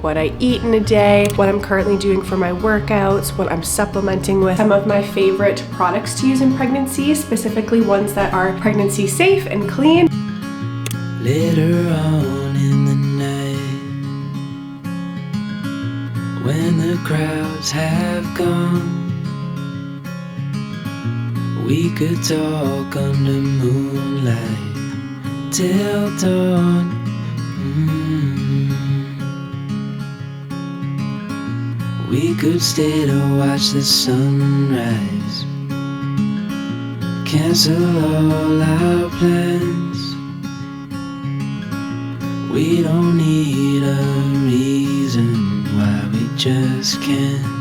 what I eat in a day, what I'm currently doing for my workouts, what I'm supplementing with, some of my favorite products to use in pregnancy, specifically ones that are pregnancy safe and clean. Later on in the night, when the crowds have gone, we could talk under moonlight till dawn. We could stay to watch the sunrise, cancel all our plans. We don't need a reason why we just can't.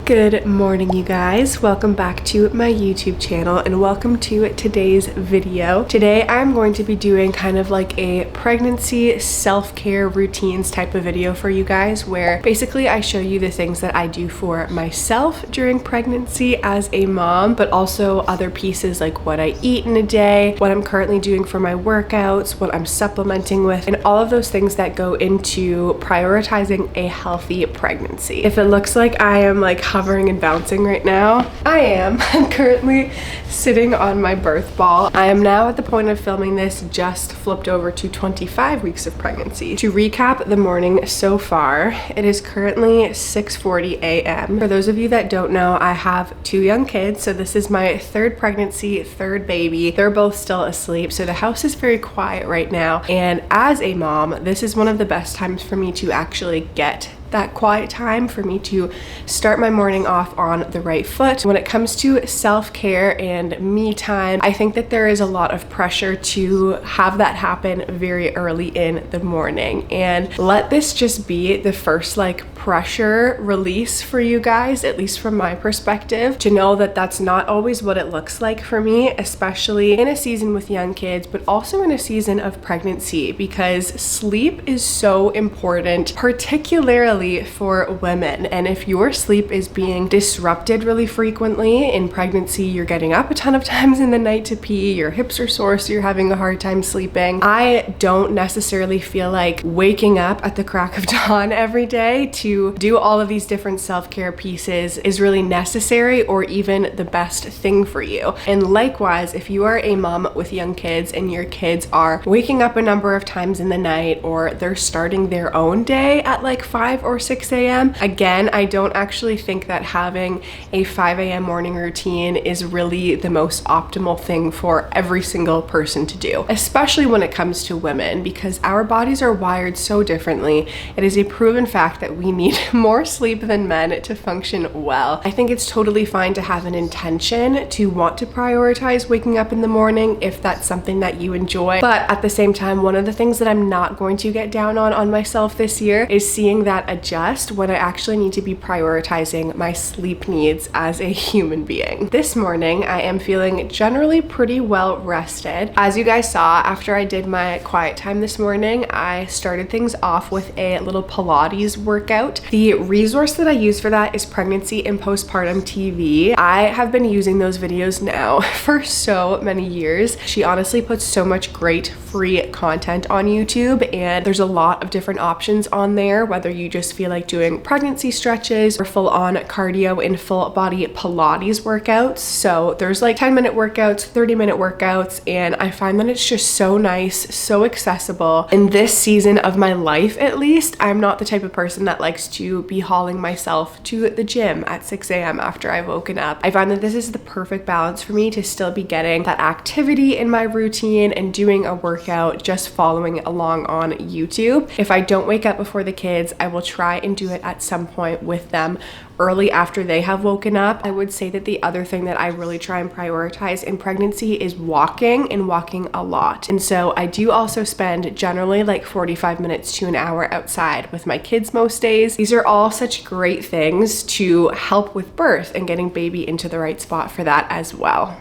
Good morning, you guys. Welcome back to my YouTube channel and welcome to today's video. Today I'm going to be doing kind of like a pregnancy self-care routines type of video for you guys, where basically I show you the things that I do for myself during pregnancy as a mom, but also other pieces like what I eat in a day, what I'm currently doing for my workouts, what I'm supplementing with, and all of those things that go into prioritizing a healthy pregnancy. If it looks like I am like hovering and bouncing right now, I am. I'm currently sitting on my birth ball. I am now at the point of filming this just flipped over to 25 weeks of pregnancy. To recap the morning so far, it is currently 6:40 a.m. For those of you that don't know, I have 2 young kids, so this is my 3rd pregnancy, 3rd baby. They're both still asleep, so the house is very quiet right now, and as a mom, this is one of the best times for me to actually get that quiet time, for me to start my morning off on the right foot. When it comes to self-care and me time, I think that there is a lot of pressure to have that happen very early in the morning, and let this just be the first like pressure release for you guys, at least from my perspective, to know that that's not always what it looks like for me, especially in a season with young kids, but also in a season of pregnancy, because sleep is so important, particularly for women. And if your sleep is being disrupted really frequently in pregnancy, you're getting up a ton of times in the night to pee, your hips are sore, so you're having a hard time sleeping. I don't necessarily feel like waking up at the crack of dawn every day to do all of these different self-care pieces is really necessary or even the best thing for you. And likewise, if you are a mom with young kids and your kids are waking up a number of times in the night, or they're starting their own day at like 5 or 6 a.m. Again, I don't actually think that having a 5 a.m. morning routine is really the most optimal thing for every single person to do, especially when it comes to women, because our bodies are wired so differently. It is a proven fact that we need more sleep than men to function well. I think it's totally fine to have an intention to want to prioritize waking up in the morning if that's something that you enjoy, but at the same time, one of the things that I'm not going to get down on myself this year is seeing that adjust when I actually need to be prioritizing my sleep needs as a human being. This morning, I am feeling generally pretty well rested. As you guys saw, after I did my quiet time this morning, I started things off with a little Pilates workout. The resource that I use for that is Pregnancy and Postpartum TV. I have been using those videos now for so many years. She honestly puts so much great free content on YouTube, and there's a lot of different options on there, whether you just feel like doing pregnancy stretches or full-on cardio and full body Pilates workouts. So there's like 10-minute workouts, 30-minute workouts, and I find that it's just so nice, so accessible. In this season of my life, at least, I'm not the type of person that likes to be hauling myself to the gym at 6 a.m. after I've woken up. I find that this is the perfect balance for me to still be getting that activity in my routine and doing a workout just following along on YouTube. If I don't wake up before the kids, I will try and do it at some point with them early after they have woken up. I would say that the other thing that I really try and prioritize in pregnancy is walking, and walking a lot. And so I do also spend generally like 45 minutes to an hour outside with my kids most days. These are all such great things to help with birth and getting baby into the right spot for that as well.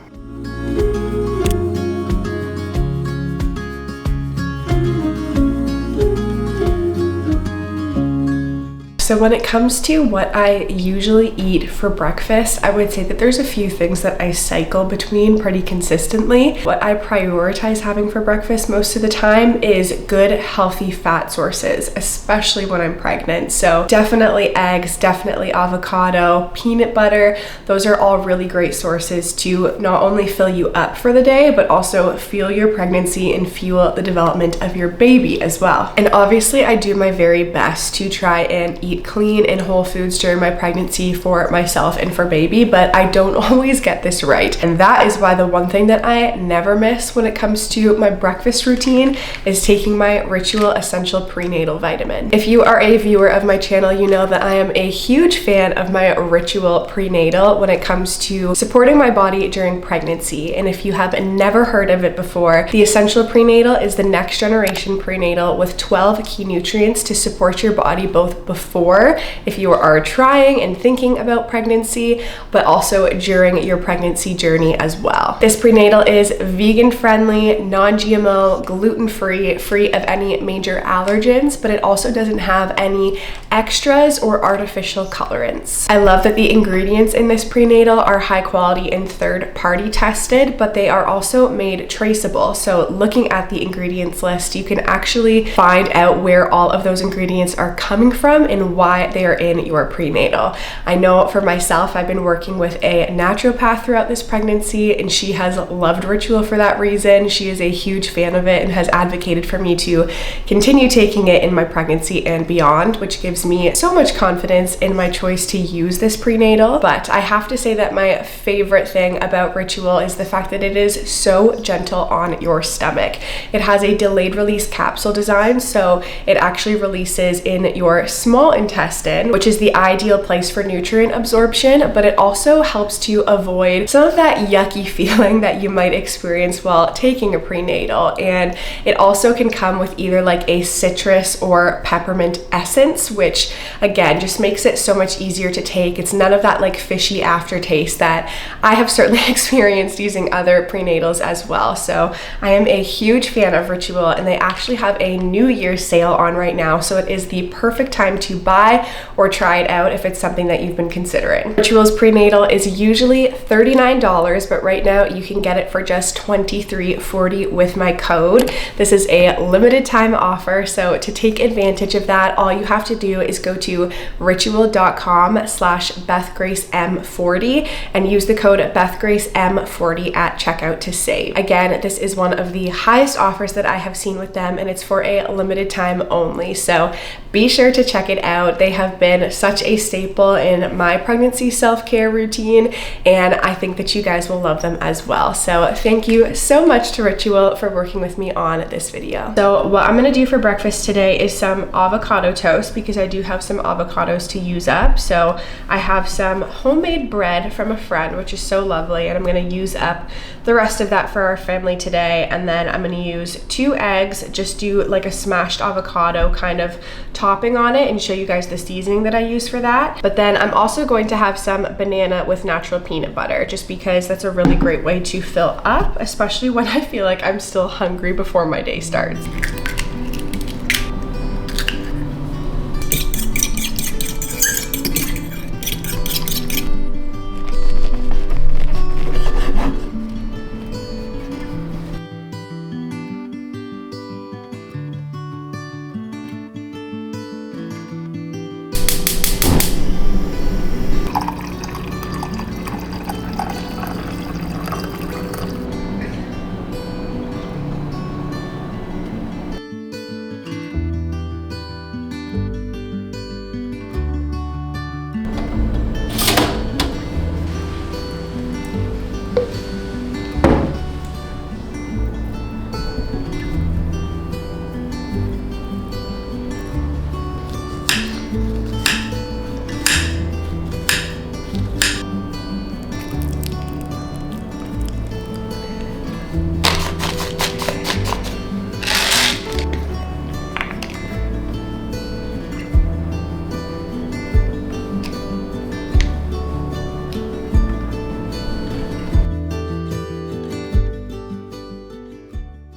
So when it comes to what I usually eat for breakfast, I would say that there's a few things that I cycle between pretty consistently. What I prioritize having for breakfast most of the time is good, healthy fat sources, especially when I'm pregnant. So definitely eggs, definitely avocado, peanut butter. Those are all really great sources to not only fill you up for the day, but also fuel your pregnancy and fuel the development of your baby as well. And obviously I do my very best to try and eat clean and whole foods during my pregnancy for myself and for baby, but I don't always get this right. And that is why the one thing that I never miss when it comes to my breakfast routine is taking my Ritual Essential Prenatal Vitamin. If you are a viewer of my channel, you know that I am a huge fan of my Ritual Prenatal when it comes to supporting my body during pregnancy. And if you have never heard of it before, the Essential Prenatal is the next generation prenatal with 12 key nutrients to support your body both before, if you are trying and thinking about pregnancy, but also during your pregnancy journey as well. This prenatal is vegan friendly, non-GMO, gluten-free, free of any major allergens, but it also doesn't have any extras or artificial colorants. I love that the ingredients in this prenatal are high quality and third-party tested, but they are also made traceable. So looking at the ingredients list, you can actually find out where all of those ingredients are coming from and why they are in your prenatal. I know for myself, I've been working with a naturopath throughout this pregnancy, and she has loved Ritual for that reason. She is a huge fan of it and has advocated for me to continue taking it in my pregnancy and beyond, which gives me so much confidence in my choice to use this prenatal. But I have to say that my favorite thing about Ritual is the fact that it is so gentle on your stomach. It has a delayed release capsule design, so it actually releases in your small intestine, which is the ideal place for nutrient absorption, but it also helps to avoid some of that yucky feeling that you might experience while taking a prenatal. And it also can come with either like a citrus or peppermint essence, which again just makes it so much easier to take. It's none of that like fishy aftertaste that I have certainly experienced using other prenatals as well. So I am a huge fan of Ritual, and they actually have a New Year's sale on right now, so it is the perfect time to buy or try it out if it's something that you've been considering. Ritual's prenatal is usually $39, but right now you can get it for just $23.40 with my code. This is a limited time offer, so to take advantage of that, all you have to do is go to ritual.com/BethGraceM40 and use the code BethGraceM40 at checkout to save. Again, this is one of the highest offers that I have seen with them, and it's for a limited time only, so be sure to check it out. They have been such a staple in my pregnancy self-care routine, and I think that you guys will love them as well. So thank you so much to Ritual for working with me on this video. So what I'm gonna do for breakfast today is some avocado toast, because I do have some avocados to use up. So I have some homemade bread from a friend, which is so lovely, and I'm gonna use up the rest of that for our family today. And then I'm gonna use 2 eggs, just do like a smashed avocado kind of topping on it, and show you guys the seasoning that I use for that. But then I'm also going to have some banana with natural peanut butter, just because that's a really great way to fill up, especially when I feel like I'm still hungry before my day starts.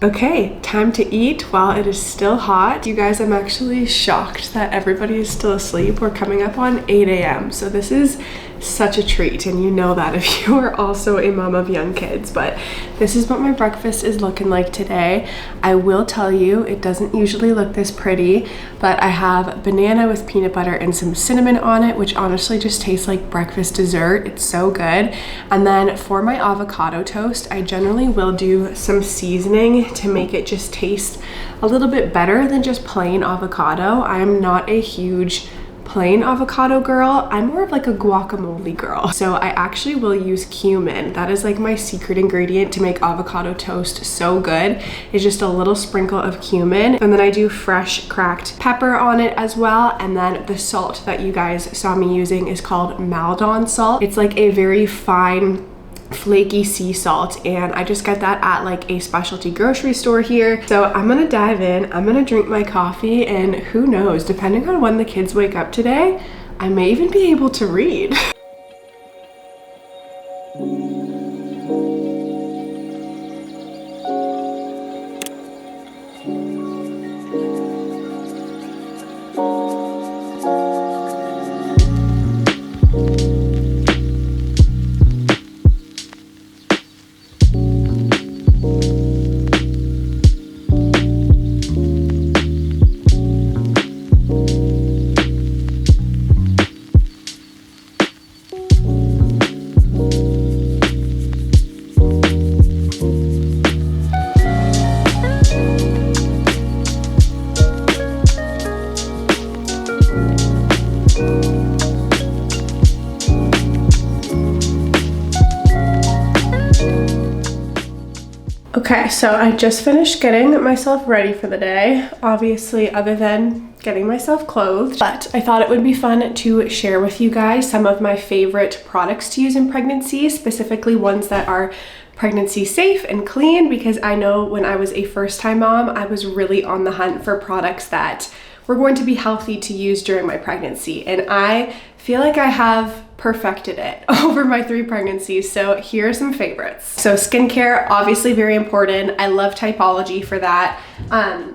Okay, time to eat while it is still hot. You guys, I'm actually shocked that everybody is still asleep. We're coming up on 8 a.m. So this is such a treat, and you know that if you are also a mom of young kids. But this is what my breakfast is looking like today. I will tell you, it doesn't usually look this pretty, but I have banana with peanut butter and some cinnamon on it, which honestly just tastes like breakfast dessert. It's so good. And then for my avocado toast, I generally will do some seasoning to make it just taste a little bit better than just plain avocado. I'm not a huge plain avocado girl. I'm more of like a guacamole girl. So I actually will use cumin. That is like my secret ingredient to make avocado toast so good. It's just a little sprinkle of cumin. And then I do fresh cracked pepper on it as well. And then the salt that you guys saw me using is called Maldon salt. It's like a very fine flaky sea salt, and I just get that at like a specialty grocery store here. So I'm gonna dive in, I'm gonna drink my coffee, and who knows, depending on when the kids wake up today, I may even be able to read. Okay, so I just finished getting myself ready for the day, obviously other than getting myself clothed, but I thought it would be fun to share with you guys some of my favorite products to use in pregnancy, specifically ones that are pregnancy safe and clean, because I know when I was a first-time mom, I was really on the hunt for products that were going to be healthy to use during my pregnancy, and I feel like I have perfected it over my 3 pregnancies. So here are some favorites. So skincare, obviously very important. I love Typology for that.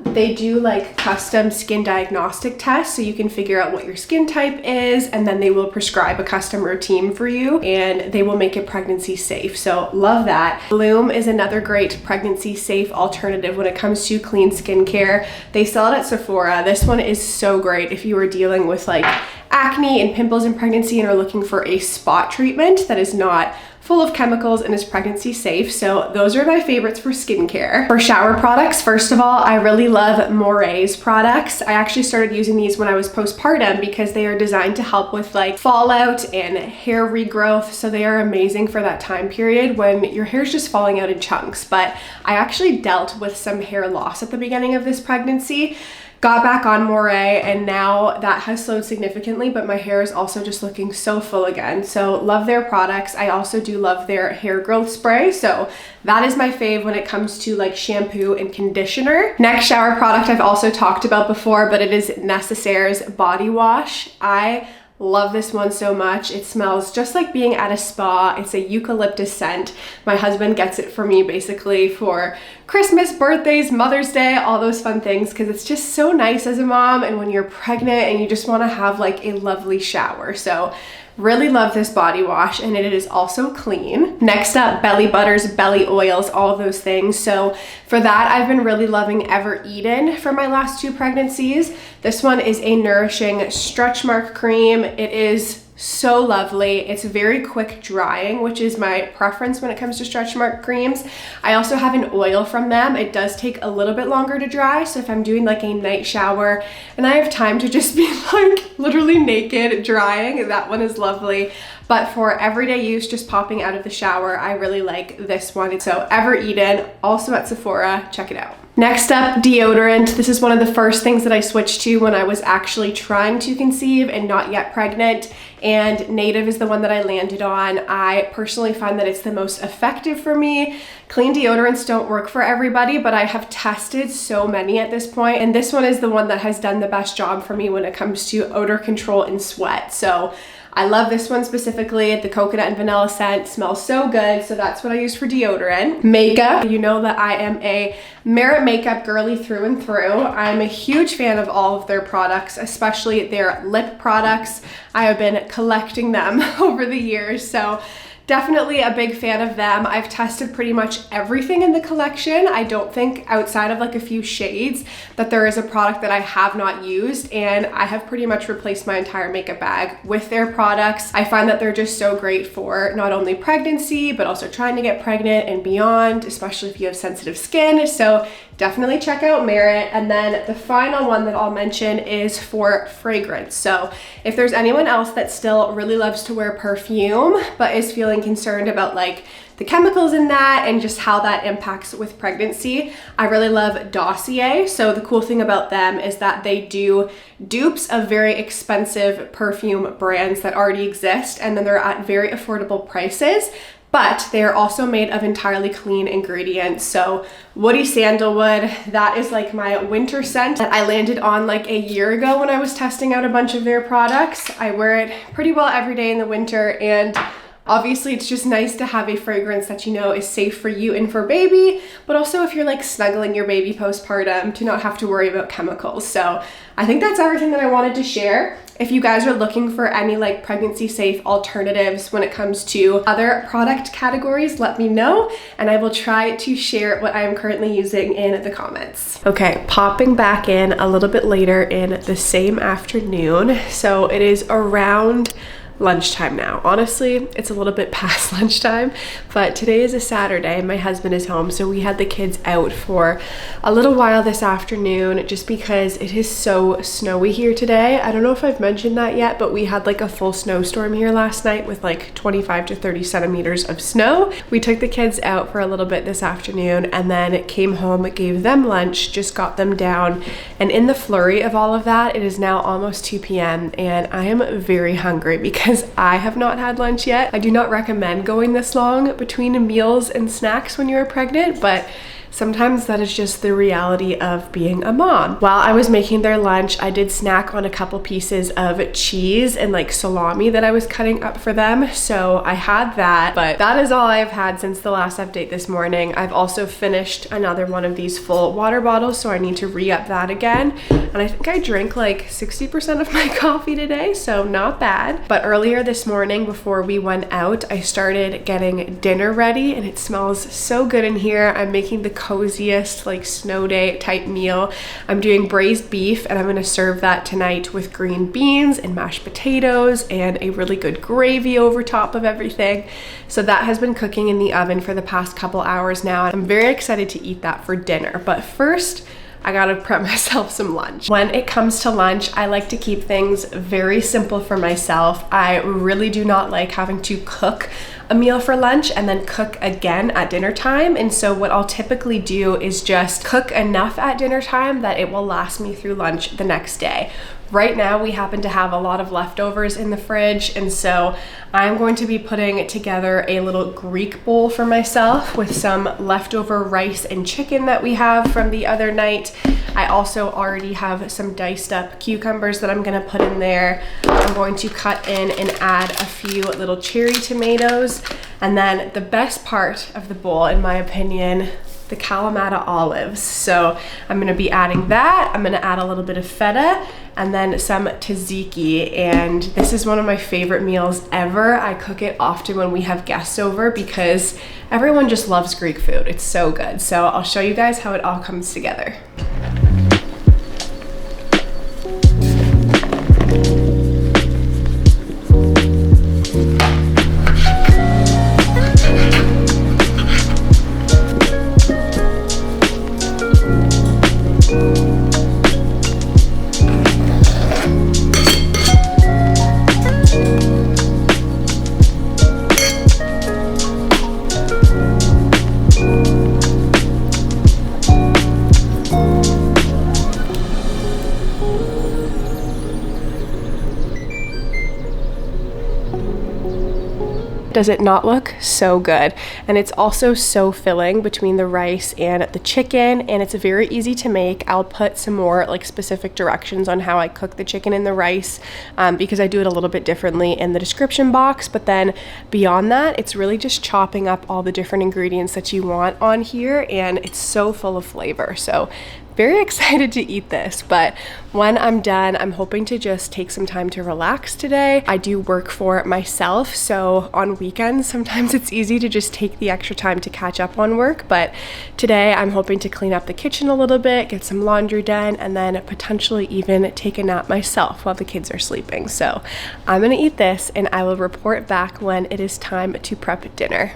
They do like custom skin diagnostic tests, so you can figure out what your skin type is, and then they will prescribe a custom routine for you, and they will make it pregnancy safe. So love that. Bloom is another great pregnancy safe alternative when it comes to clean skincare. They sell it at Sephora. This one is so great if you are dealing with like acne and pimples in pregnancy and are looking for a spot treatment that is not full of chemicals and is pregnancy safe. So those are my favorites for skincare. For shower products, first of all, I really love Moret's products. I actually started using these when I was postpartum because they are designed to help with like fallout and hair regrowth. So they are amazing for that time period when your hair is just falling out in chunks. But I actually dealt with some hair loss at the beginning of this pregnancy. Got back on Moret, and now that has slowed significantly, but my hair is also just looking so full again. So love their products. I also do love their hair growth spray. So that is my fave when it comes to like shampoo and conditioner. Next shower product I've also talked about before, but it is Necessaire's body wash. I love this one so much. It smells just like being at a spa. It's a eucalyptus scent. My husband gets it for me basically for Christmas, birthdays, Mother's Day, all those fun things, because it's just so nice as a mom and when you're pregnant and you just want to have like a lovely shower. So really love this body wash, and it is also clean. Next up, belly butters, belly oils, all of those things. So for that, I've been really loving Ever Eden for my last 2 pregnancies. This one is a nourishing stretch mark cream. It is so lovely. It's very quick drying, which is my preference when it comes to stretch mark creams. I also have an oil from them. It does take a little bit longer to dry, so if I'm doing like a night shower and I have time to just be like literally naked drying, that one is lovely. But for everyday use, just popping out of the shower, I really like this one. So Ever Eden, also at Sephora, check it out. Next up, deodorant. This is one of the first things that I switched to when I was actually trying to conceive and not yet pregnant, and Native is the one that I landed on. I personally find that it's the most effective for me. Clean deodorants don't work for everybody, but I have tested so many at this point, and this one is the one that has done the best job for me when it comes to odor control and sweat. So I love this one specifically. The coconut and vanilla scent smells so good, so that's what I use for deodorant. Makeup, you know that I am a Merit makeup girly through and through. I'm a huge fan of all of their products, especially their lip products. I have been collecting them over the years, so definitely a big fan of them. I've tested pretty much everything in the collection. I don't think outside of like a few shades that there is a product that I have not used, and I have pretty much replaced my entire makeup bag with their products. I find that they're just so great for not only pregnancy, but also trying to get pregnant and beyond, especially if you have sensitive skin. So definitely check out Merit. And then the final one that I'll mention is for fragrance. So if there's anyone else that still really loves to wear perfume, but is feeling concerned about like the chemicals in that and just how that impacts with pregnancy, I really love Dossier. So the cool thing about them is that they do dupes of very expensive perfume brands that already exist, and then they're at very affordable prices. But they are also made of entirely clean ingredients. So woody sandalwood, that is like my winter scent that I landed on like a year ago when I was testing out a bunch of their products. I wear it pretty well every day in the winter, and obviously it's just nice to have a fragrance that you know is safe for you and for baby, but also if you're like snuggling your baby postpartum, to not have to worry about chemicals. So I think that's everything that I wanted to share. If you guys are looking for any like pregnancy safe alternatives when it comes to other product categories, let me know and I will try to share what I am currently using in the comments. Okay, popping back in a little bit later in the same afternoon. So it is around lunchtime now. Honestly, it's a little bit past lunchtime, but today is a Saturday. My husband is home, so we had the kids out for a little while this afternoon just because it is so snowy here today. I don't know if I've mentioned that yet, but we had like a full snowstorm here last night with like 25 to 30 centimeters of snow. We took the kids out for a little bit this afternoon and then came home, gave them lunch, just got them down. And in the flurry of all of that, it is now almost 2 p.m. and I am very hungry because I have not had lunch yet. I do not recommend going this long between meals and snacks when you're pregnant, but sometimes that is just the reality of being a mom. While I was making their lunch, I did snack on a couple pieces of cheese and like salami that I was cutting up for them. So I had that, but that is all I've had since the last update this morning. I've also finished another one of these full water bottles, so I need to re-up that again. And I think I drank like 60% of my coffee today, so not bad. But earlier this morning before we went out, I started getting dinner ready and it smells so good in here. I'm making the coziest like snow day type meal. I'm doing braised beef and I'm gonna serve that tonight with green beans and mashed potatoes and a really good gravy over top of everything. So that has been cooking in the oven for the past couple hours now. I'm very excited to eat that for dinner. But first, I gotta prep myself some lunch. When it comes to lunch, I like to keep things very simple for myself. I really do not like having to cook a meal for lunch and then cook again at dinner time. And so what I'll typically do is just cook enough at dinner time that it will last me through lunch the next day. Right now, we happen to have a lot of leftovers in the fridge, and so I'm going to be putting together a little Greek bowl for myself with some leftover rice and chicken that we have from the other night. I also already have some diced up cucumbers that I'm gonna put in there. I'm going to cut in and add a few little cherry tomatoes. And then the best part of the bowl, in my opinion, the Kalamata olives. So I'm gonna be adding that. I'm gonna add a little bit of feta and then some tzatziki. And this is one of my favorite meals ever. I cook it often when we have guests over because everyone just loves Greek food. It's so good. So I'll show you guys how it all comes together. Does it not look so good? And it's also so filling between the rice and the chicken, and it's very easy to make. I'll put some more like specific directions on how I cook the chicken and the rice because I do it a little bit differently in the description box. But then beyond that, it's really just chopping up all the different ingredients that you want on here, and it's so full of flavor. So very excited to eat this, but when I'm done, I'm hoping to just take some time to relax today. I do work for myself, so on weekends, sometimes it's easy to just take the extra time to catch up on work, but today I'm hoping to clean up the kitchen a little bit, get some laundry done, and then potentially even take a nap myself while the kids are sleeping. So I'm gonna eat this, and I will report back when it is time to prep dinner.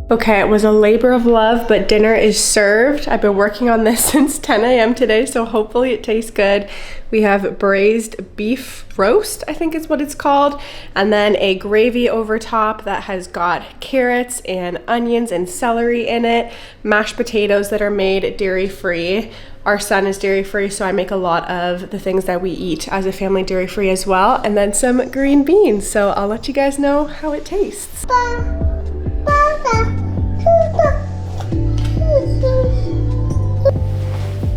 Okay, it was a labor of love, but dinner is served. I've been working on this since 10 a.m. today, so hopefully it tastes good. We have braised beef roast, I think is what it's called, and then a gravy over top that has got carrots and onions and celery in it, mashed potatoes that are made dairy-free. Our son is dairy-free, so I make a lot of the things that we eat as a family dairy-free as well, and then some green beans. So I'll let you guys know how it tastes.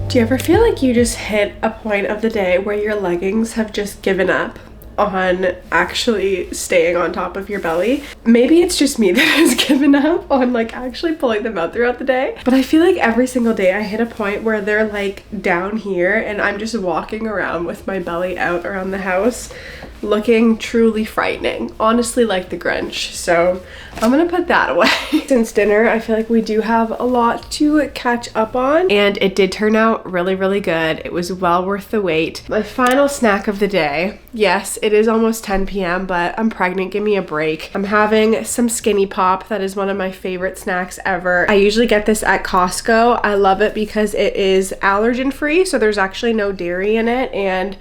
Do you ever feel like you just hit a point of the day where your leggings have just given up on actually staying on top of your belly? Maybe it's just me that has given up on like actually pulling them out throughout the day, but I feel like every single day I hit a point where they're like down here and I'm just walking around with my belly out around the house looking truly frightening, honestly, like the Grinch. So I'm gonna put that away. Since dinner, I feel like we do have a lot to catch up on, and it did turn out really, really good. It was well worth the wait. My final snack of the day, yes, it is almost 10 p.m., but I'm pregnant, give me a break. I'm having some Skinny Pop. That is one of my favorite snacks ever. I usually get this at Costco. I love it because it is allergen free, so there's actually no dairy in it, and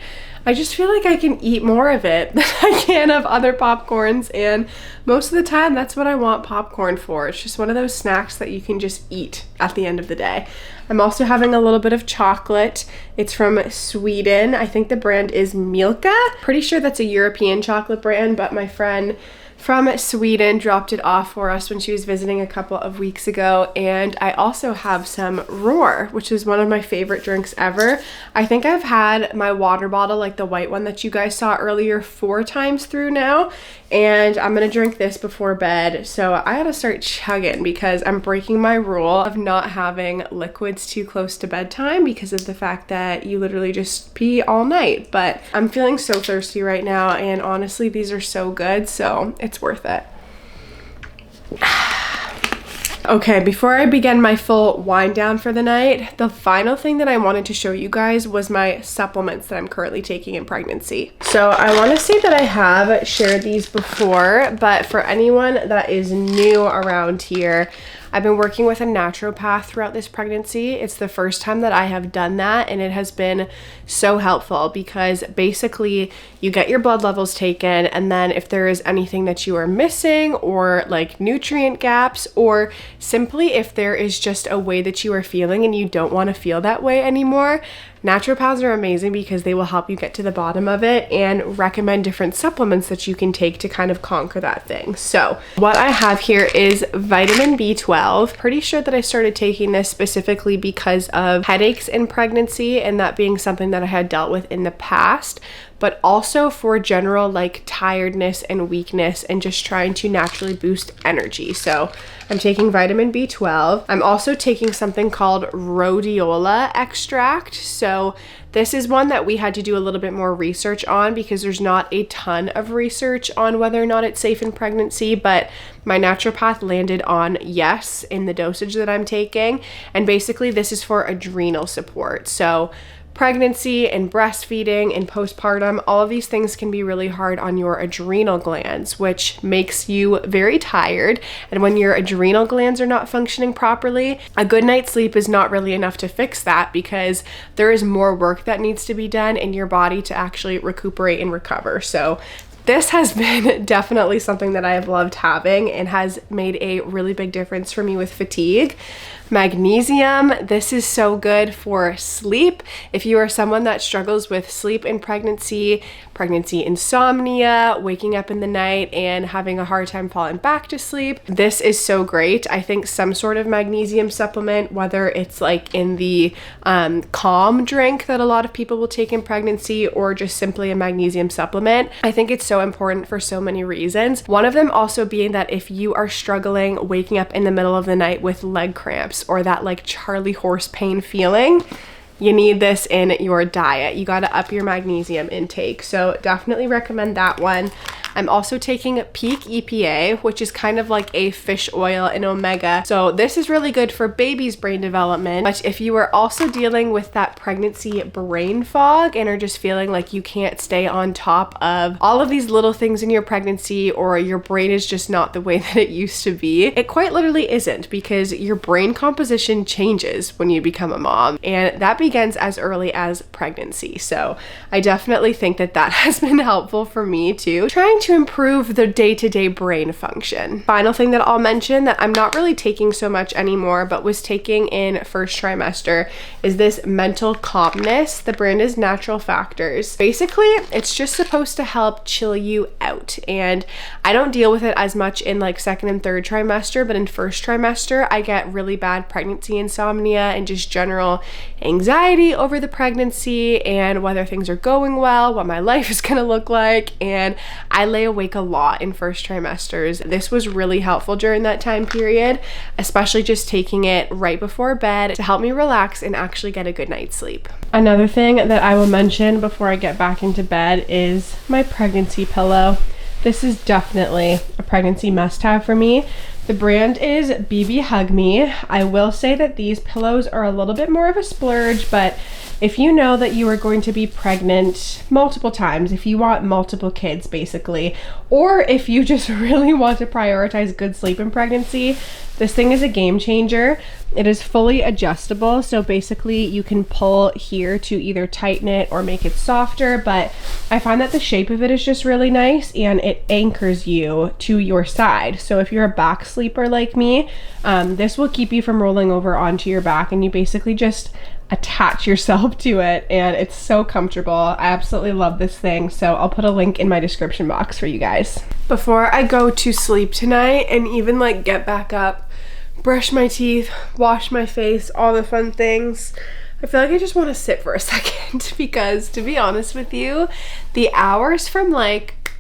I just feel like I can eat more of it than I can of other popcorns, and most of the time that's what I want popcorn for. It's just one of those snacks that you can just eat at the end of the day. I'm also having a little bit of chocolate. It's from Sweden. I think the brand is Milka. Pretty sure that's a European chocolate brand, but my friend from Sweden dropped it off for us when she was visiting a couple of weeks ago. And I also have some Roar, which is one of my favorite drinks ever. I think I've had my water bottle, like the white one that you guys saw earlier, 4 times through now, and I'm gonna drink this before bed. So I gotta start chugging because I'm breaking my rule of not having liquids too close to bedtime because of the fact that you literally just pee all night. But I'm feeling so thirsty right now, and honestly these are so good, so it's worth it. Okay, before I begin my full wind down for the night, the final thing that I wanted to show you guys was my supplements that I'm currently taking in pregnancy. So I want to say that I have shared these before, but for anyone that is new around here, I've been working with a naturopath throughout this pregnancy. It's the first time that I have done that, and it has been so helpful because basically you get your blood levels taken, and then if there is anything that you are missing or like nutrient gaps, or simply if there is just a way that you are feeling and you don't want to feel that way anymore, naturopaths are amazing because they will help you get to the bottom of it and recommend different supplements that you can take to kind of conquer that thing. So what I have here is vitamin B12. Pretty sure that I started taking this specifically because of headaches in pregnancy, and that being something that I had dealt with in the past, but also for general like tiredness and weakness and just trying to naturally boost energy. So I'm taking vitamin B12. I'm also taking something called rhodiola extract. So this is one that we had to do a little bit more research on because there's not a ton of research on whether or not it's safe in pregnancy, but my naturopath landed on yes in the dosage that I'm taking. And basically this is for adrenal support. So pregnancy and breastfeeding and postpartum, all of these things can be really hard on your adrenal glands, which makes you very tired. And when your adrenal glands are not functioning properly, a good night's sleep is not really enough to fix that because there is more work that needs to be done in your body to actually recuperate and recover. So this has been definitely something that I have loved having and has made a really big difference for me with fatigue. Magnesium, this is so good for sleep. If you are someone that struggles with sleep in pregnancy insomnia, waking up in the night and having a hard time falling back to sleep, this is so great. I think some sort of magnesium supplement, whether it's like in the calm drink that a lot of people will take in pregnancy or just simply a magnesium supplement, I think it's so important for so many reasons. One of them also being that if you are struggling waking up in the middle of the night with leg cramps or that like Charlie horse pain feeling, you need this in your diet. You got to up your magnesium intake. So definitely recommend that one. I'm also taking Peak EPA, which is kind of like a fish oil and omega. So this is really good for baby's brain development. But if you are also dealing with that pregnancy brain fog and are just feeling like you can't stay on top of all of these little things in your pregnancy, or your brain is just not the way that it used to be, it quite literally isn't, because your brain composition changes when you become a mom, and that begins as early as pregnancy. So I definitely think that that has been helpful for me too, trying to improve the day-to-day brain function. Final thing that I'll mention that I'm not really taking so much anymore, but was taking in first trimester, is this mental calmness. The brand is Natural Factors. Basically, it's just supposed to help chill you out. And I don't deal with it as much in like second and third trimester, but in first trimester, I get really bad pregnancy insomnia and just general anxiety over the pregnancy and whether things are going well, what my life is gonna look like, and I lay awake a lot in first trimesters. This was really helpful during that time period, especially just taking it right before bed to help me relax and actually get a good night's sleep. Another thing that I will mention before I get back into bed is my pregnancy pillow. This is definitely a pregnancy must-have for me. The brand is BB Hug Me. I will say that these pillows are a little bit more of a splurge, but if you know that you are going to be pregnant multiple times, if you want multiple kids basically, or if you just really want to prioritize good sleep in pregnancy, this thing is a game changer. It is fully adjustable, so basically you can pull here to either tighten it or make it softer, but I find that the shape of it is just really nice and it anchors you to your side. So if you're a back sleeper like me, this will keep you from rolling over onto your back, and you basically just attach yourself to it, and it's so comfortable. I absolutely love this thing, so I'll put a link in my description box for you guys. Before I go to sleep tonight and even like get back up, brush my teeth, wash my face, all the fun things, I feel like I just want to sit for a second because, to be honest with you, the hours from like,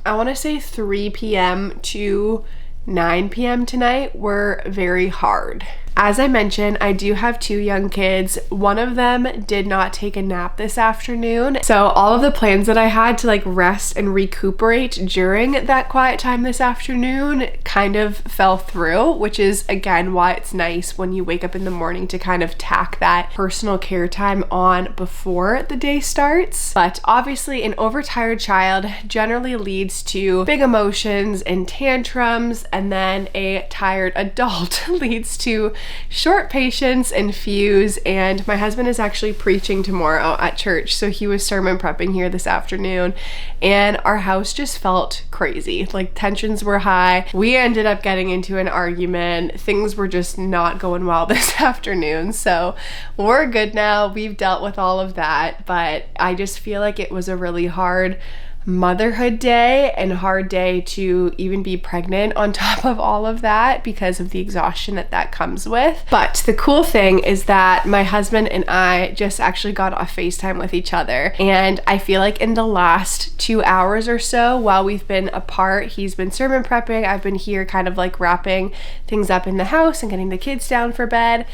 I want to say 3 p.m. to 9 p.m. tonight were very hard. As I mentioned, I do have 2 young kids. One of them did not take a nap this afternoon. So all of the plans that I had to like rest and recuperate during that quiet time this afternoon kind of fell through, which is again why it's nice when you wake up in the morning to kind of tack that personal care time on before the day starts. But obviously an overtired child generally leads to big emotions and tantrums, and then a tired adult leads to short patience and fuse. And my husband is actually preaching tomorrow at church, so he was sermon prepping here this afternoon, and our house just felt crazy. Like tensions were high. We ended up getting into an argument. Things were just not going well this afternoon, so we're good now. We've dealt with all of that, but I just feel like it was a really hard motherhood day and hard day to even be pregnant on top of all of that because of the exhaustion that comes with. But the cool thing is that my husband and I just actually got off FaceTime with each other, and I feel like in the last 2 hours or so while we've been apart, he's been sermon prepping, I've been here kind of like wrapping things up in the house and getting the kids down for bed.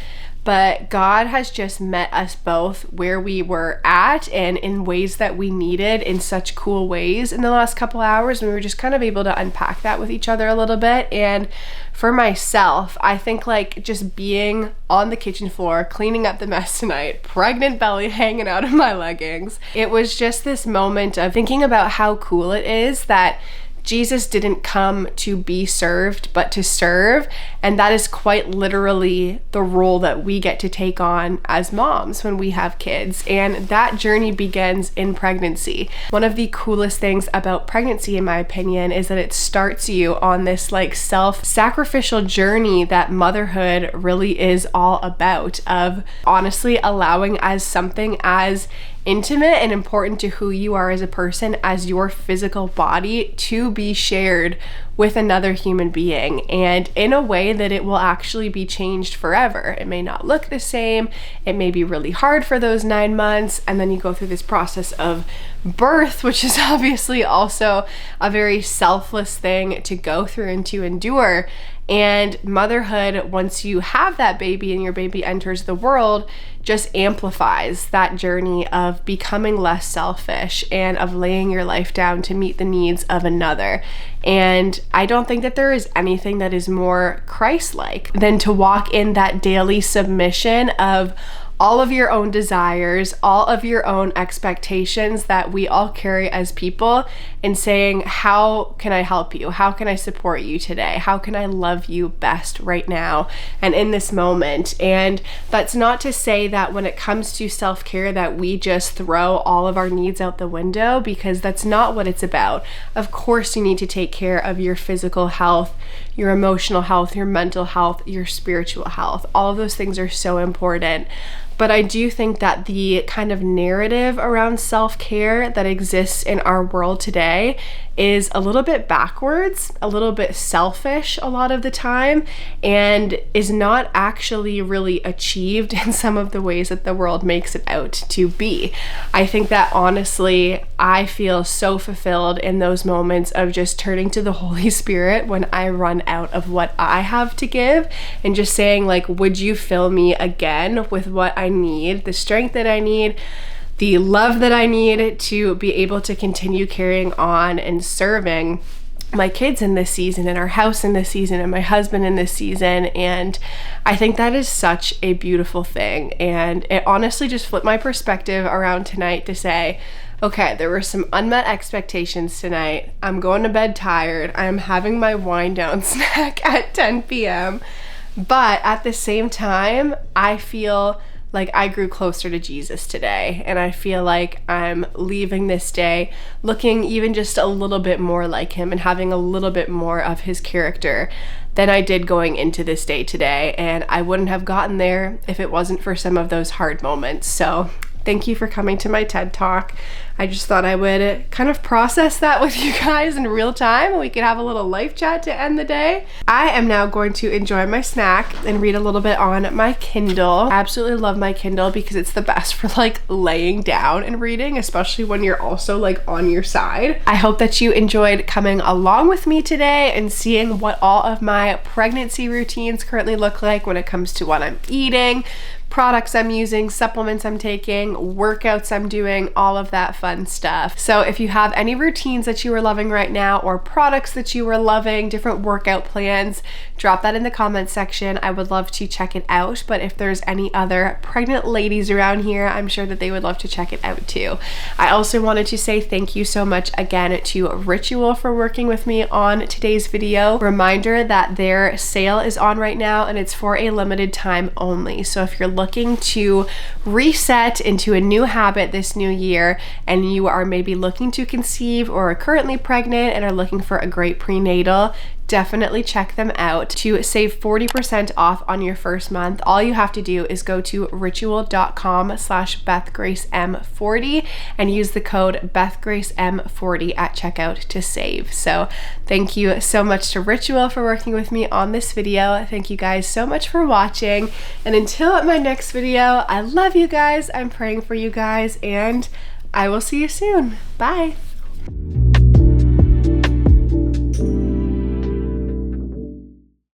But God has just met us both where we were at and in ways that we needed in such cool ways in the last couple hours. And we were just kind of able to unpack that with each other a little bit. And for myself, I think like just being on the kitchen floor, cleaning up the mess tonight, pregnant belly hanging out of my leggings, it was just this moment of thinking about how cool it is that Jesus didn't come to be served, but to serve. And that is quite literally the role that we get to take on as moms when we have kids. And that journey begins in pregnancy. One of the coolest things about pregnancy, in my opinion, is that it starts you on this like self-sacrificial journey that motherhood really is all about, of honestly allowing as something as intimate and important to who you are as a person as your physical body to be shared with another human being, and in a way that it will actually be changed forever. It may not look the same, it may be really hard for those 9 months, and then you go through this process of birth, which is obviously also a very selfless thing to go through and to endure. And motherhood, once you have that baby and your baby enters the world, just amplifies that journey of becoming less selfish and of laying your life down to meet the needs of another. And I don't think that there is anything that is more Christ-like than to walk in that daily submission of all of your own desires, all of your own expectations that we all carry as people, and saying, how can I help you? How can I support you today? How can I love you best right now and in this moment? And that's not to say that when it comes to self-care that we just throw all of our needs out the window, because that's not what it's about. Of course, you need to take care of your physical health, your emotional health, your mental health, your spiritual health. All of those things are so important. But I do think that the kind of narrative around self-care that exists in our world today is a little bit backwards, a little bit selfish a lot of the time, and is not actually really achieved in some of the ways that the world makes it out to be. I think that honestly, I feel so fulfilled in those moments of just turning to the Holy Spirit when I run out of what I have to give, and just saying like, would you fill me again with what I need, the strength that I need, the love that I need to be able to continue carrying on and serving my kids in this season, and our house in this season, and my husband in this season. And I think that is such a beautiful thing. And it honestly just flipped my perspective around tonight to say, okay, there were some unmet expectations tonight. I'm going to bed tired. I'm having my wind down snack at 10 p.m. But at the same time, I feel like I grew closer to Jesus today, and I feel like I'm leaving this day looking even just a little bit more like him and having a little bit more of his character than I did going into this day today. And I wouldn't have gotten there if it wasn't for some of those hard moments. So thank you for coming to my TED Talk. I just thought I would kind of process that with you guys in real time and we could have a little life chat to end the day. I am now going to enjoy my snack and read a little bit on my Kindle. I absolutely love my Kindle because it's the best for like laying down and reading, especially when you're also like on your side. I hope that you enjoyed coming along with me today and seeing what all of my pregnancy routines currently look like when it comes to what I'm eating, products I'm using, supplements I'm taking, workouts I'm doing, all of that fun stuff. So if you have any routines that you are loving right now or products that you are loving, different workout plans, drop that in the comments section. I would love to check it out. But if there's any other pregnant ladies around here, I'm sure that they would love to check it out too. I also wanted to say thank you so much again to Ritual for working with me on today's video. Reminder that their sale is on right now and it's for a limited time only. So if you're looking to reset into a new habit this new year and you are maybe looking to conceive or are currently pregnant and are looking for a great prenatal, definitely check them out. To save 40% off on your first month, all you have to do is go to ritual.com/BethGraceM40 and use the code BethGraceM40 at checkout to save. So thank you so much to Ritual for working with me on this video. Thank you guys so much for watching. And until my next video, I love you guys. I'm praying for you guys and I will see you soon. Bye.